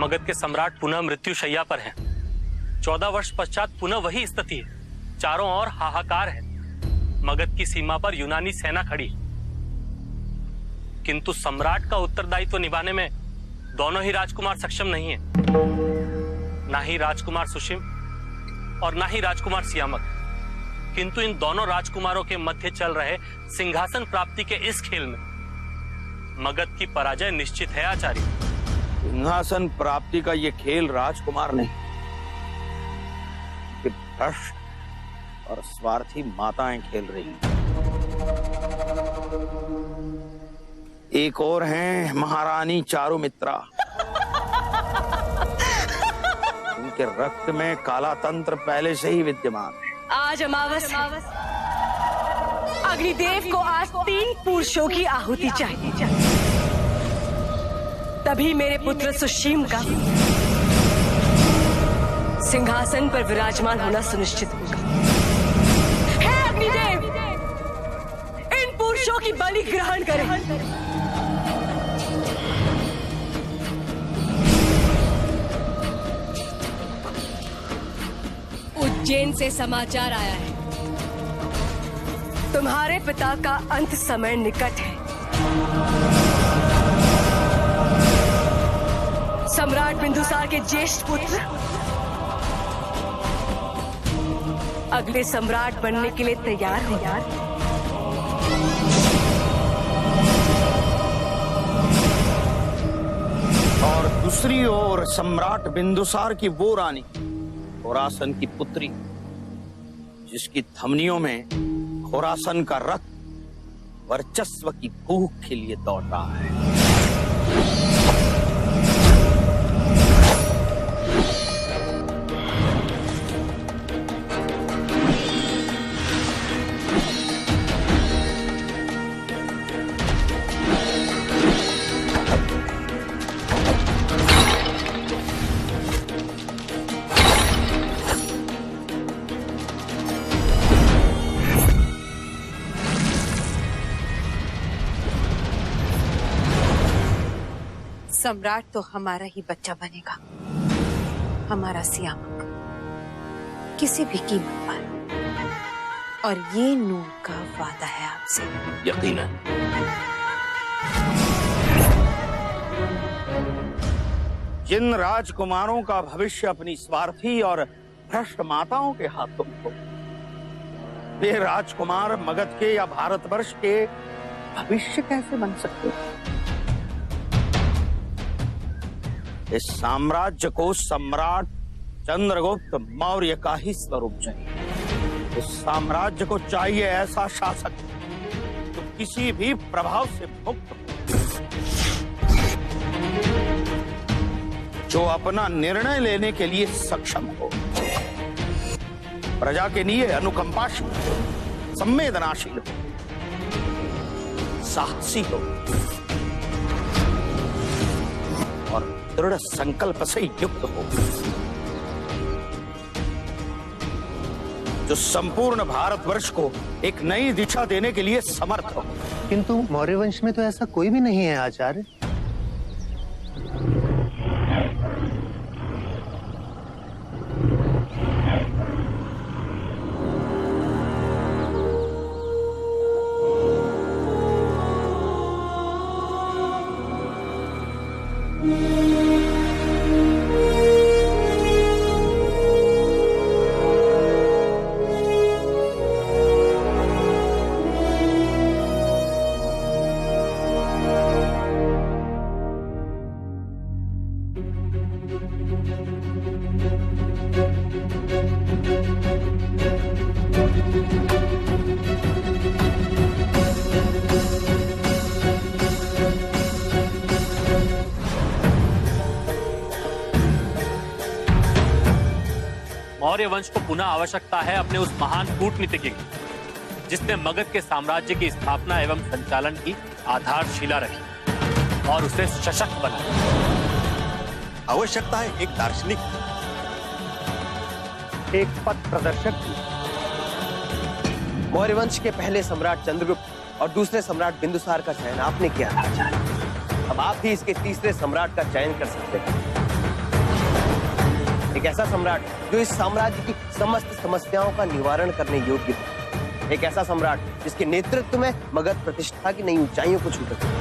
मगध के सम्राट पुनः मृत्यु शैया पर हैं। 14 वर्ष पश्चात पुनः वही स्थिति है। चारों ओर हाहाकार है। मगध की सीमा पर यूनानी सेना खड़ी, किंतु सम्राट का उत्तरदायित्व निभाने में दोनों ही राजकुमार सक्षम नहीं है। ना ही राजकुमार सुशिम और ना ही राजकुमार सियामक। किंतु इन दोनों राजकुमारों के मध्य चल रहे सिंहासन प्राप्ति के इस खेल में मगध की पराजय निश्चित है आचार्य। सिंहासन प्राप्ति का ये खेल राजकुमार नहीं, भ्रष्ट और स्वार्थी माताएं खेल रही हैं। एक और हैं महारानी चारुमित्रा। उनके रक्त में काला तंत्र पहले से ही विद्यमान है। आज अमावस है। अग्निदेव को आज 3 पुरुषों की आहुति चाहिए, तभी मेरे पुत्र सुशीम का सिंहासन पर विराजमान होना सुनिश्चित होगा। हे अग्निदेव, इन पुरुषों की बलि ग्रहण करें। उज्जैन से समाचार आया है, तुम्हारे पिता का अंत समय निकट है। सम्राट बिंदुसार के ज्येष्ठ पुत्र अगले सम्राट बनने के लिए तैयार हो। और दूसरी ओर सम्राट बिंदुसार की वो रानी खोरासन की पुत्री, जिसकी धमनियों में खोरासन का रक्त वर्चस्व की भूख के लिए दौड़ रहा है। सम्राट तो हमारा ही बच्चा बनेगा, हमारा सियामक, किसी भी कीमत पर। और ये नूर का वादा है आपसे। यकीनन। जिन राजकुमारों का भविष्य अपनी स्वार्थी और भ्रष्ट माताओं के हाथों में हो, वे राजकुमार मगध के या भारतवर्ष के भविष्य कैसे बन सकते हैं? इस साम्राज्य को सम्राट चंद्रगुप्त मौर्य का ही स्वरूप चाहिए। इस साम्राज्य को चाहिए ऐसा शासक जो किसी भी प्रभाव से मुक्त हो, जो अपना निर्णय लेने के लिए सक्षम हो, प्रजा के लिए अनुकंपाशील, संवेदनाशील हो, साहसी हो और दृढ़ संकल्प से युक्त हो, जो संपूर्ण भारतवर्ष को एक नई दिशा देने के लिए समर्थ हो। किंतु मौर्य वंश में तो ऐसा कोई भी नहीं है आचार्य। मौर्य वंश को पुनः आवश्यकता है अपने उस महान कूटनीतिज्ञ की, जिसने मगध के साम्राज्य की स्थापना एवं संचालन की आधारशिला रखी और उसे सशक्त बनाया। आवश्यकता है एक दार्शनिक, एक पथ प्रदर्शक की। मौर्य वंश के पहले सम्राट चंद्रगुप्त और दूसरे सम्राट बिंदुसार का चयन आपने किया था आचार्य। अब आप ही इसके तीसरे सम्राट का चयन कर सकते हैं। एक ऐसा सम्राट जो इस साम्राज्य की समस्त समस्याओं का निवारण करने योग्य हो। एक ऐसा सम्राट जिसके नेतृत्व में मगध प्रतिष्ठा की नई ऊंचाइयों को छू सके।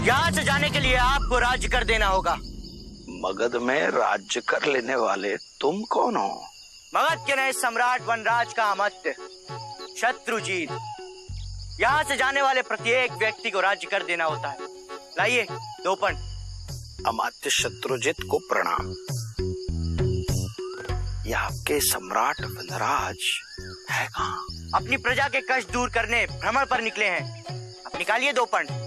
यहाँ से जाने के लिए आपको राज्य कर देना होगा। मगध में राज्य कर लेने वाले तुम कौन हो? मगध के नए सम्राट वनराज का अमात्य शत्रुजीत। यहाँ से जाने वाले प्रत्येक व्यक्ति को राज्य कर देना होता है। लाइए दोपन। अमात्य शत्रुजीत को प्रणाम। यह आपके सम्राट वनराज है कहाँ? अपनी प्रजा के कष्ट दूर करने भ्रमण पर निकले हैं। अब निकालिए दोपन।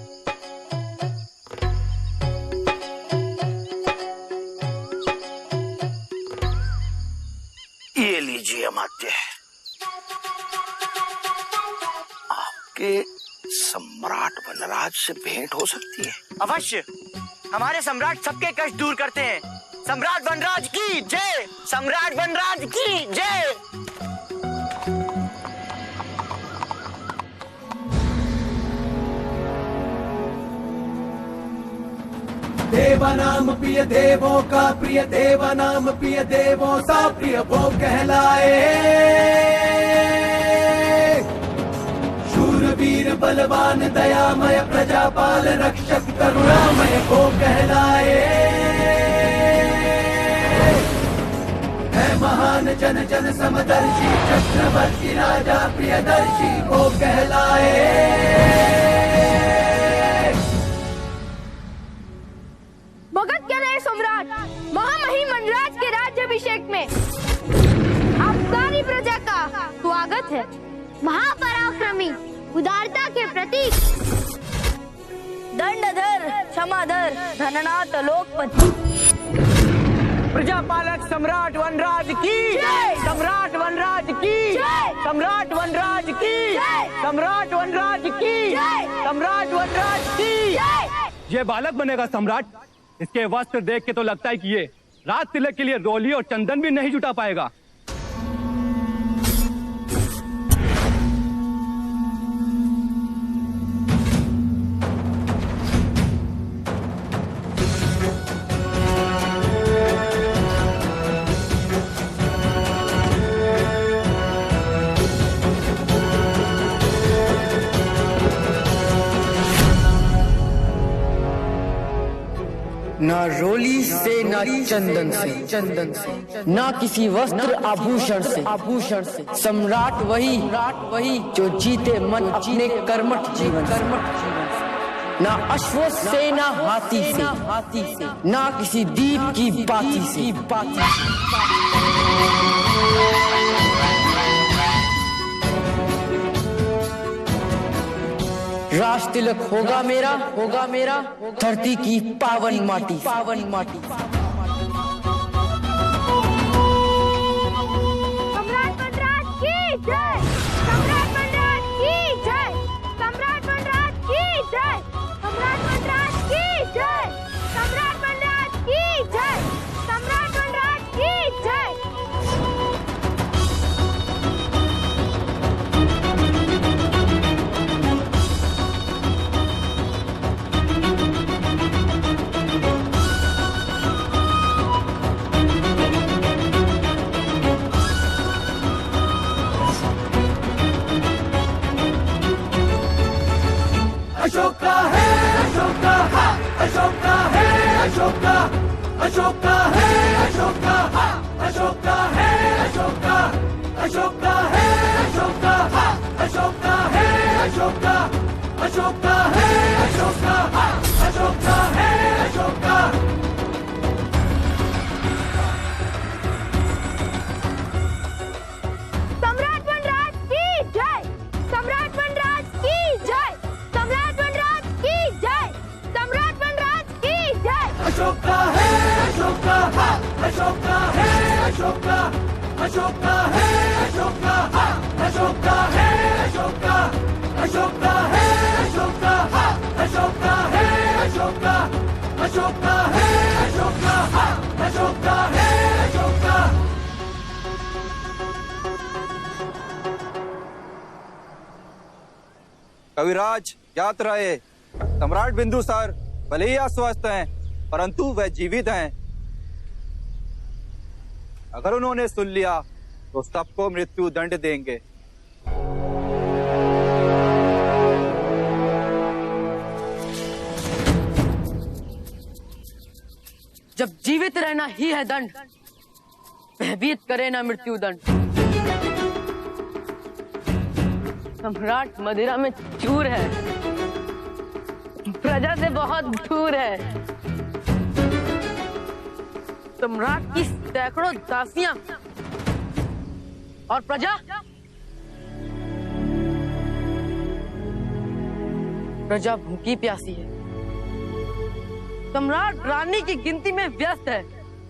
ये लीजिए अमात्य, आपके सम्राट वनराज से भेंट हो सकती है? अवश्य। हमारे सम्राट सबके कष्ट दूर करते हैं। सम्राट वनराज की जय। सम्राट वनराज की जय। देवानाम प्रिय देवों का प्रिय देवानाम प्रिय देवों सा प्रिय वो कहलाए। शूरवीर बलवान दयामय प्रजापाल रक्षक करुणामय वो कहलाए। है महान जन जन समदर्शी चक्रवर्ती राजा प्रियदर्शी वो कहलाए। मगध के नए सम्राट महामहिम वनराज के राज्याभिषेक में आप सारी प्रजा का स्वागत है। महापराक्रमी उदारता के प्रतीक दंडधर क्षमाधर धननाथ लोकपति प्रजापालक सम्राट वनराज की जय। सम्राट वनराज की जय। सम्राट वनराज की जय। सम्राट वनराज की जय। सम्राट वनराज की। ये बालक बनेगा सम्राट। इसके वस्त्र देख के तो लगता है कि ये राज तिलक के लिए रोली और चंदन भी नहीं जुटा पाएगा। ना रोली से ना चंदन से ना किसी वस्त्र आभूषण से सम्राट वही जो जीते मन अपने कर्मठ जीवन ना अश्व से ना हाथी से ना किसी दीप की बाती से। राज तिलक होगा मेरा धरती की पावन माटी। सम्राट वनराज की जय। सम्राट वनराज की जय। सम्राट वनराज की जय। सम्राट वनराज की जय। सम्राट वनराज की जय। सम्राट वनराज की जय। अशोका है अशोका, अशोका है अशोका, अशोका है अशोका, अशोका है अशोका, अशोका है अशोका, अशोका है अशोका, अशोका है अशोका, अशोका है अशोका। सम्राट वनराज की जय, सम्राट वनराज की जय, सम्राट वनराज की जय, सम्राट वनराज की जय। अशोका है अशोका, अशोका है अशोका, अशोका है अशोका, अशोका है अशोका, अशोका है अशोका, अशोका है अशोका, अशोका है अशोका, अशोका है अशोका। कविराज याद रहे, सम्राट बिंदुसार भले ही अस्वस्थ हैं, परंतु वह जीवित हैं। अगर उन्होंने सुन लिया तो सबको मृत्यु दंड देंगे। जब जीवित रहना ही है दंड, भयभीत करे ना मृत्यु दंड। सम्राट मदिरा में चूर है, प्रजा से बहुत दूर है। सम्राट की सैकड़ों दासियां और प्रजा भूखी प्यासी है। सम्राट रानी की गिनती में व्यस्त है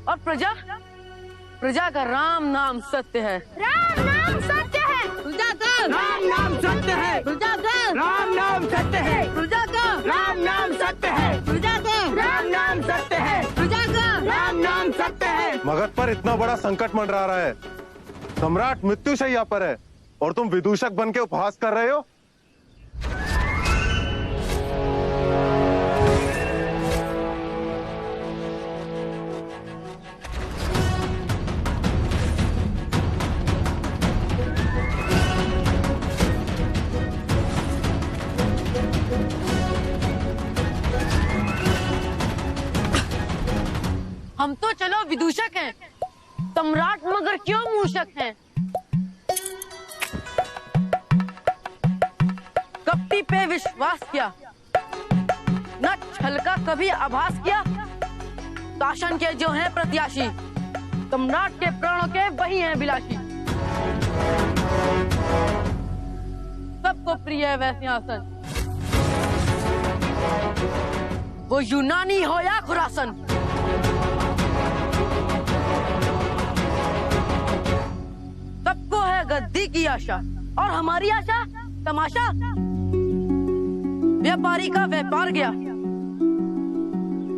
और प्रजा का राम नाम सत्य है। राम नाम सत्य है, प्रजा का राम नाम सत्य है, प्रजा का राम नाम सत्य है, प्रजा का राम नाम सत्य है, प्रजा का राम नाम सत्य है, प्रजा का राम नाम सत्य है। मगध पर इतना बड़ा संकट मंडरा रहा है, सम्राट मृत्युशैया पर है और तुम विदूषक बन के उपहास कर रहे हो। हम तो चलो विदूषक हैं, सम्राट मगर क्यों मूषक हैं? कपटी पे विश्वास किया, न छल का कभी आभास किया। शासन के जो हैं प्रत्याशी, सम्राट के प्राणों के वही हैं बिलाशी। सबको प्रिय है वह सिंहासन, वो यूनानी हो या खुरासन। सबको है गद्दी की आशा और हमारी आशा तमाशा। व्यापारी का व्यापार गया,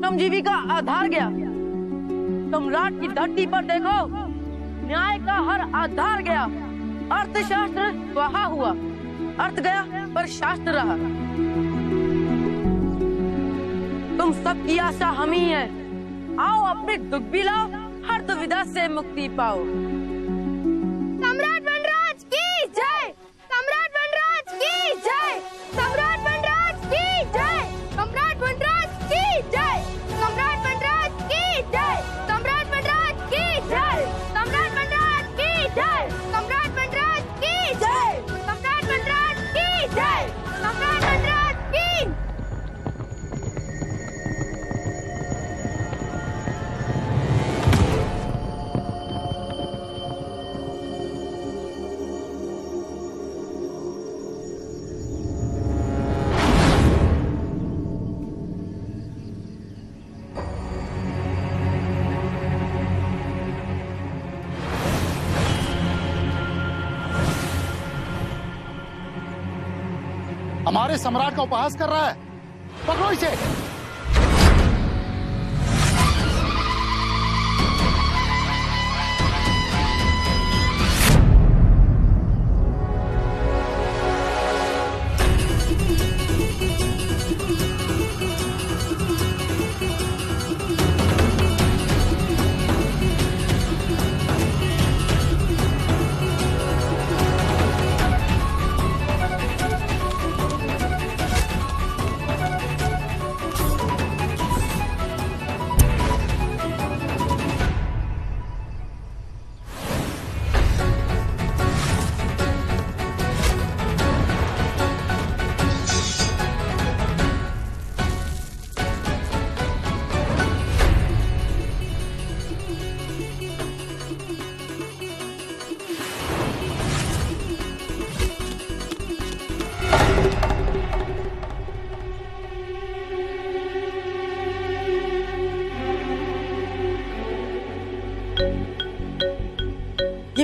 श्रमजीवी का आधार गया। सम्राट की धरती पर देखो, न्याय का हर आधार गया। अर्थशास्त्र स्वाहा हुआ, अर्थ गया पर शास्त्र रहा। तुम सबकी आशा हम ही है, आओ अपने दुख भी लाओ, हर दुविधा से मुक्ति पाओ। सम्राट वनराज की जय, सम्राट वनराज की जय, सम्राट वनराज की जय, सम्राट वनराज की जय, सम्राट वनराज की जय, सम्राट वनराज की जय, सम्राट वनराज की जय, सम्राट वनराज की जय, सम्राट वनराज की जय, सम्राट वनराज की। हमारे सम्राट का उपहास कर रहा है, पकड़ो इसे।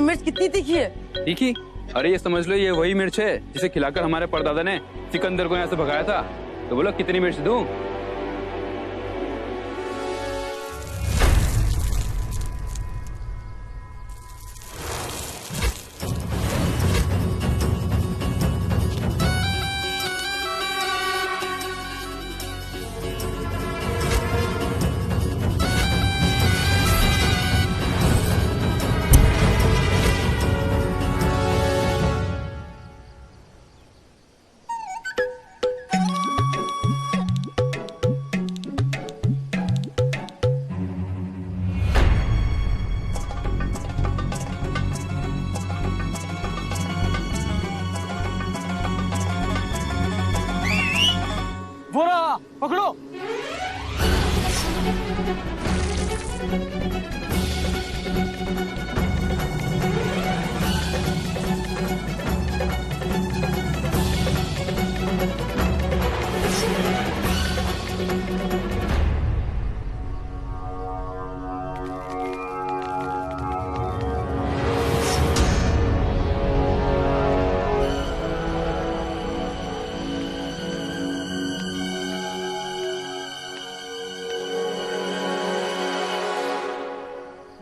मिर्च कितनी तीखी है? तीखी? अरे ये समझ लो ये वही मिर्च है जिसे खिलाकर हमारे परदादा ने सिकंदर को यहाँ से भगाया था। तो बोलो कितनी मिर्च दूं? पकड़ो।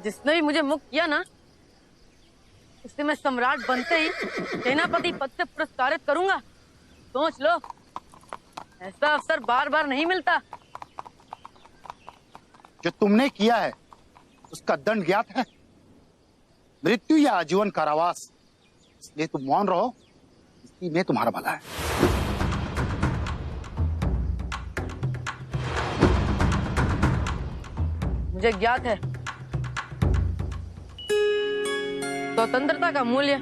जिसने भी मुझे मुक्त किया ना, उससे मैं सम्राट बनते ही सेनापति पद से पुरस्कारित करूंगा। सोच लो, ऐसा अवसर बार बार नहीं मिलता। जो तुमने किया है उसका दंड ज्ञात है, मृत्यु या आजीवन कारावास। इसलिए तुम मौन रहो, इसी में तुम्हारा भला है। मुझे ज्ञात है स्वतंत्रता का मूल्य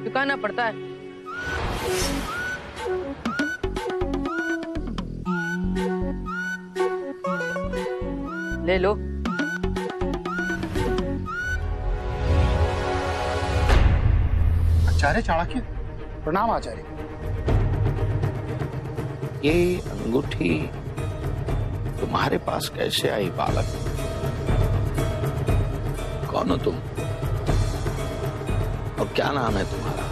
चुकाना पड़ता है। ले लो। आचार्य चाणक्य, प्रणाम आचार्य। ये अंगूठी तुम्हारे पास कैसे आई बालक? कौन हो तुम और क्या नाम है तुम्हारा?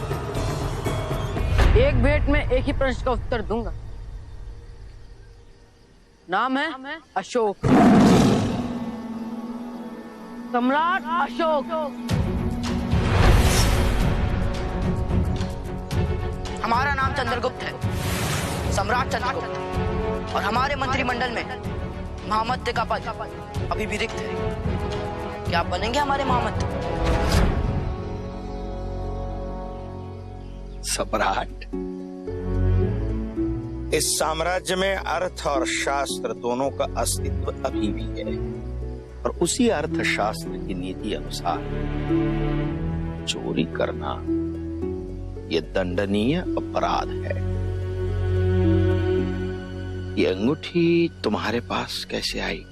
एक भेंट में एक ही प्रश्न का उत्तर दूंगा। नाम है अशोक, सम्राट अशोक। हमारा नाम चंद्रगुप्त है, सम्राट चंद्रगुप्त, और हमारे मंत्रिमंडल में महामत्य का पद अभी भी रिक्त है। क्या आप बनेंगे हमारे महामत्य? सम्राट, इस साम्राज्य में अर्थ और शास्त्र दोनों का अस्तित्व अभी भी है, और उसी अर्थशास्त्र की नीति अनुसार चोरी करना यह दंडनीय अपराध है। ये अंगूठी तुम्हारे पास कैसे आई?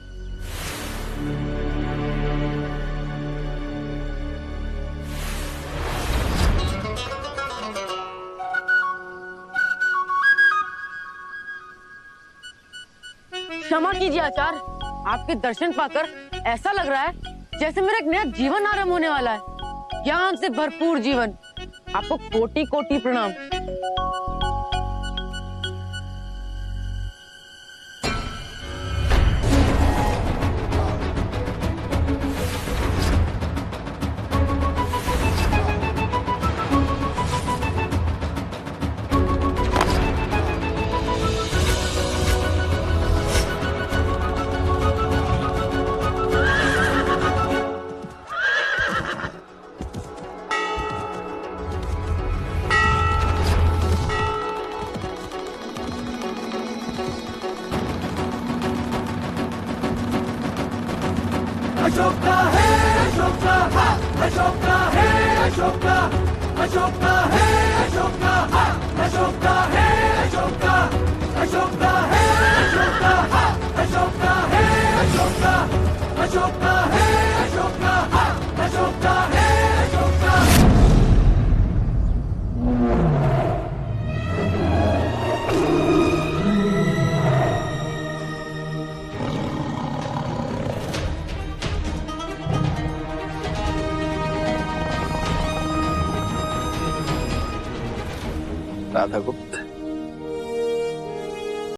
क्षमा कीजिए आचार्य, आपके दर्शन पाकर ऐसा लग रहा है जैसे मेरा एक नया जीवन आरंभ होने वाला है। ज्ञान से भरपूर जीवन। आपको कोटि कोटि प्रणाम। अशोक का है, अशोक का, अशोक का है, अशोक का, अशोक का है, अशोक का, अशोक का है, अशोक का, अशोक का है, अशोक का, अशोक का है, अशोक का, अशोक का है, अशोक का, अशोक का है, अशोक का। राधा गुप्त,